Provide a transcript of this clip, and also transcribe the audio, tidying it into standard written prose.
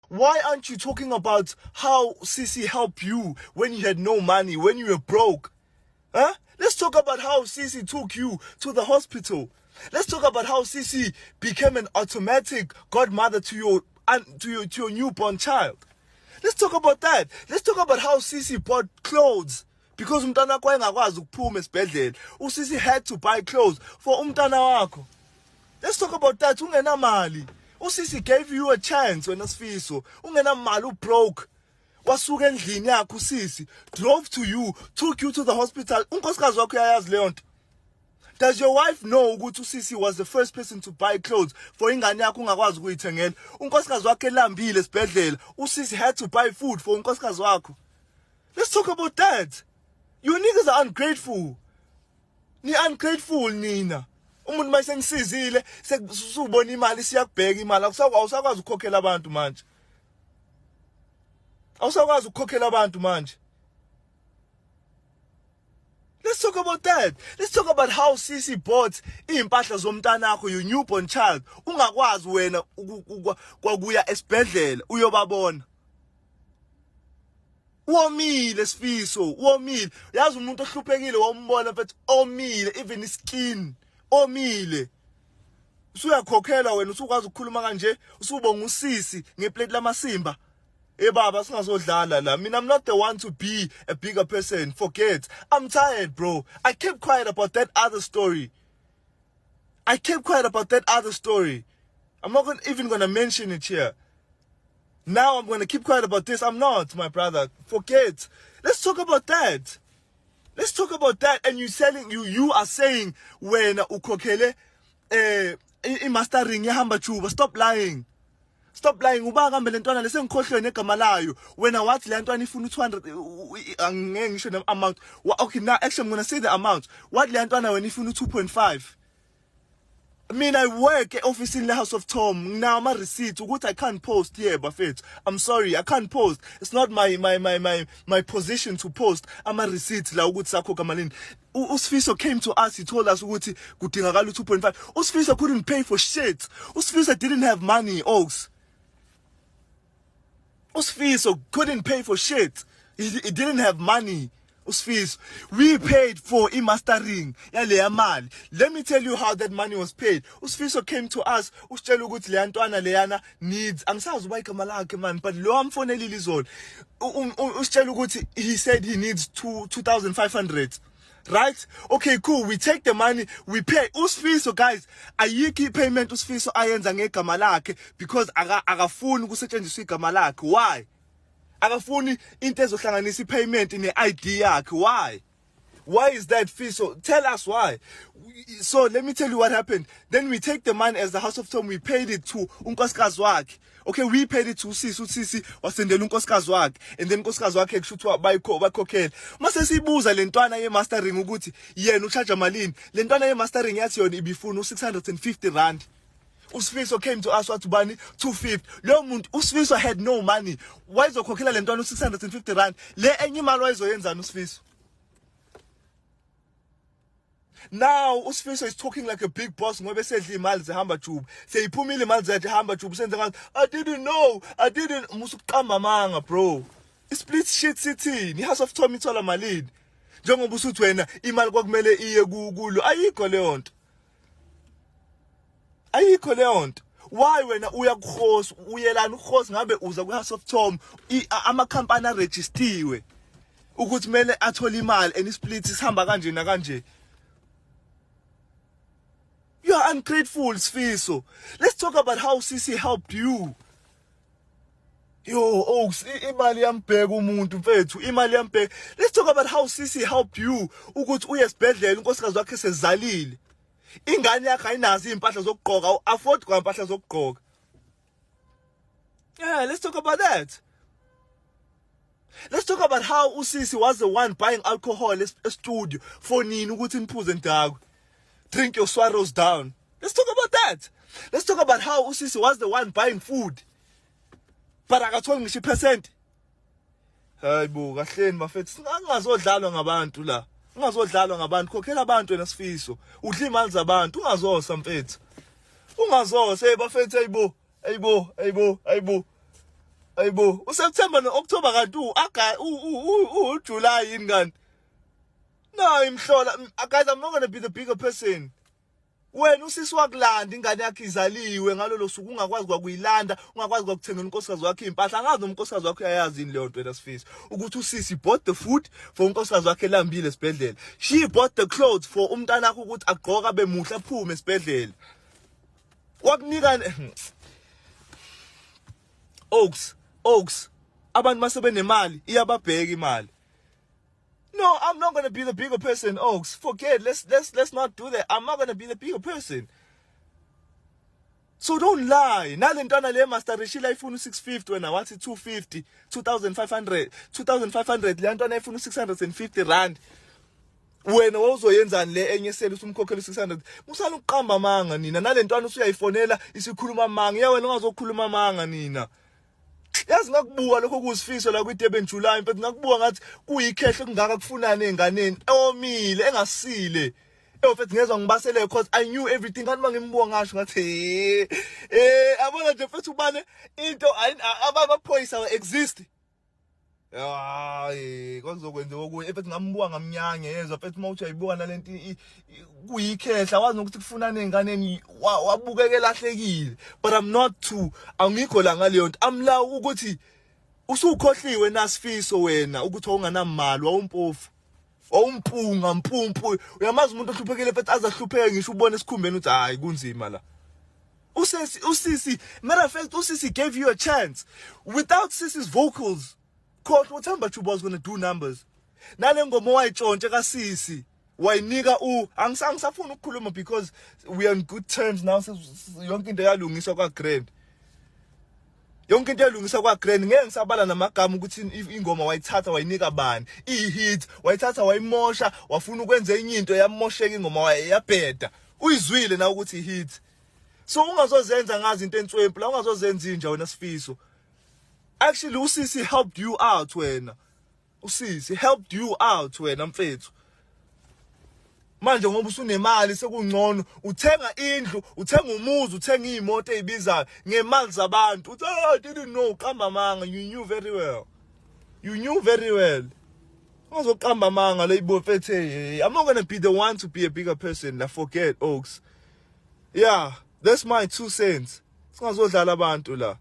Why aren't you talking about how Sisi helped you when you had no money, when you were broke? Huh? Let's talk about how Sisi took you to the hospital. Let's talk about how Sisi became an automatic godmother to your newborn child. Let's talk about that. Let's talk about how Sisi bought clothes. Because umntana wakho engakwazi ukuphuma esibhedlela, uSisi had to buy clothes for umntana wakho. Let's talk about that. Ungenamali. uSisi gave you a chance wena Sifiso. Ungenamali, broke. Wasuka endlini yakho uSisi, drove to you, took you to the hospital. Unkosikazi wakho uyayazi leyo nto. Does your wife know ukuthi uSisi was the first person to buy clothes for ingane yakho ungakwazi ukuyithengela? Unkosikazi wakho elambile esibhedlela, uSisi had to buy food for unkosikazi wakho. Let's talk about that. You niggas are ungrateful. Ni ungrateful nina. Umuntu mayisenisizile sekubona imali siyakubheka imali awusakwazi ukukhokhela abantu manje. Awusakwazi ukukhokhela abantu manje. Let's talk about that. Let's talk about how Sisi bought impahla zomntana wakho, your newborn child. Ungakwazi wena kwakuya esibhedlela uyobabona. Womile Sifiso, womile. Yazi umuntu ohluphekile wombona mfethu omile, even iskin. Omile. Usuyakhokhela wena, usukwazi ukukhuluma kanje, usubonga uSisi ngeplate lamasimba. Baba singazodlala la. I'm not the one to be a bigger person. Forget. I'm tired, bro. I kept quiet about that other story. I'm not even gonna mention it here. Now I'm gonna keep quiet about this. I'm not, my brother. Forget. Let's talk about that. And you are saying when ukhokhele mastering yahamba chuba. Stop lying. Uba kambe lentwana lesengikhohlwe negama layo. When I watch le ntwana ifuna 200 angeke ngisho the amount. Okay, now actually I'm going to say the amount. What le ntwana when ifuna 2.5. I mean, I work at office in the House of Tom. Now my receipt, what I can't post here, Buffett. I'm sorry, I can't post. It's not my position to post. I'm a receipt la ukuthi sakho kamalini. uSifiso came to us, he told us ukuthi kudingakala 2.5. uSifiso couldn't pay for shit. uSifiso didn't have money, Oaks. uSifiso couldn't pay for shit. He didn't have money. uSifiso, we paid for mastering yale mali. Let me tell you how that money was paid. uSifiso came to us, usitshela ukuthi le ntwana leyana needs, angisazi uba igama lakhe man, but lo amfonelile izolo. Usitshela ukuthi he said he needs 2,500. Right? Okay, cool. We take the money, we pay. uSifiso, guys, ayikho payment uSifiso ayenza ngegama lakhe because akafuni ukusetshenziswa igama lakhe. Why? Akafuni into ezohlanganisa payment ne-ID yakhe. Why is that, Fiso? Tell us why. So let me tell you what happened. Then we take the money as the House of Tom, we paid it to unkosikazi wakhe. Okay, we paid it to uSisi wasendela unkosikazi wakhe, and then unkosikazi wakhe kushuthwa bayikhokhela. Mase sibuza le ntwana ye-mastering ukuthi yena ucharge malini. Le ntwana ye-mastering yathi yona ibifuna u650 uSifiso came to us wathi bani 250. Lo muntu uSifiso had no money. Why izokhokhela le ntwana u650? Le enye imali wayizoyenzana uSifiso. Now uSifiso is talking like a big boss ngoba esedla imali zehamba jubu. Seyiphumile imali zakhe hamba jubu senze ngathi I didn't know. Musuqamba manga, bro. Split shit city. Ni House of Tom ithola malini. Njengoba usuthi wena imali kwakumele iye kulo. Ayikho leyo nto. Why wena uya kuhost uyelana uhost ngabe uza ku House of Tom ama company registered ukuthi mele athola imali and split isihamba kanje na kanje. You are ungrateful, Sifiso. Let's talk about how Sisi helped you. Yo, Oaks, imali yambheka umuntu mfethu, imali yambheka. Let's talk about how Sisi helped you ukuthi uye esibhedlela unkosikazi wakhe sezalile. Ingane yakhe ayinazo impahla zokugqoka, afford kwa impahla zokugqoka. Yeah, let's talk about that. Let's talk about how uSisi was the one buying alcohol at studio for nini ukuthi niphuze ndakwe. Drink your swallows down. Let's talk about that. Let's talk about how uSisi was the one buying food. But akatholi ngisho percent. Hayibo, kahleni bafethu. Angazodlalwa ngabantu la. Ungazodlalwa ngabantu, khokhela abantu wena Sifiso. Udla imali zabantu, ungazosa mfethu. Ungazosa bafethu, hayibo. Ayibo, uSeptember noOctober kanti uJuly yini kanti? No, imhlola. Guys, I'm not going to be the bigger person. Wena usisi wakulanda ingane yakhe izaliwe ngalolo suku ungakwazi kwakuyilanda, ungakwazi kwakuthenga unkosikazi wakhe impahla. Angazi unkosikazi wakhe uyayazi ini leyo nto wena Sifisi. Ukuthi usisi bought the food for unkosikazi wakhe lambile esibhedlela. She bought the clothes for umntana wakhe ukuthi agqoka bemuhle aphume esibhedlela. Wakunika Oaks. Abantu masebe nemali iyababheka imali. No, I'm not going to be the bigger person, Oaks. Forget, let's not do that. I'm not going to be the bigger person. So don't lie. Nalentwana le master rishila ifuna 650 wena wathi 250, 2500, 2500 le ntwana ifuna 650 rand. Wena wozoyenzani le enye sele usumkhokhela 600. Musala uqamba manga nina. Nalentwana usuyayifonela isikhuluma manga. Ya wena ungazokhuluma manga nina. Yazi ngakubuka lokho kusifiso la kwiDurban July mfethu ngakubuka ngathi kuyikhehle kungaka kufunana enganeni omile engasile mfethu ngezwe ngibasele because I knew everything kanti mangimbuka ngasho ngathi abona nje mfethu ubane into abamaphoyisa exist hayi kwakuzokwenza okunye mfethu ngambuka ngamnyanya yezwa mfethu mawuthi ayibuka nalento kuyikhehla wazi ukuthi kufunana enganeni wabukeke lahlekile but I'm not too angikho la ngaleyo nto amla ukuthi usukhohliwe naSifiso wena ukuthi awunganamali wawumpofu wawumpunga mpumpu uyamazi umuntu ohluphekile mfethu azahlupheke ngisho ubone esikhumbeni uthi hayi kunzima la usisi matter of fact usisi gave you a chance without Sisi's vocals coach uThemba Chuba was going to do numbers nale ngoma wayitshontshe kaSisi wayinika angisafuna ukukhuluma because we are on good terms now yonke into yalungiswa kwaGrand yonke into yalungiswa kwaGrand ngeke ngisabala namagama ukuthi ingoma wayithatha wayinika bani ihit wayithatha wayimosha wafuna ukwenza enye into yamosheka ingoma wayabheda uyizwile na ukuthi ihit so ungazozenza ngazi into entswempu la ungazozenza inja wena Sifiso actually usisi helped you out wena usisi helped you out wena mfethu manje ngoba usunemali sekungcono uthenga indlu uthenga umuzi uthenga izimoto ezibizayo ngemali zabantu uthi I didn't know qamba manga you knew very well uzoqamba manga leyibo fethe I'm not going to be the one to be a bigger person la forget Oaks yeah that's my 2 cents singazodlala abantu la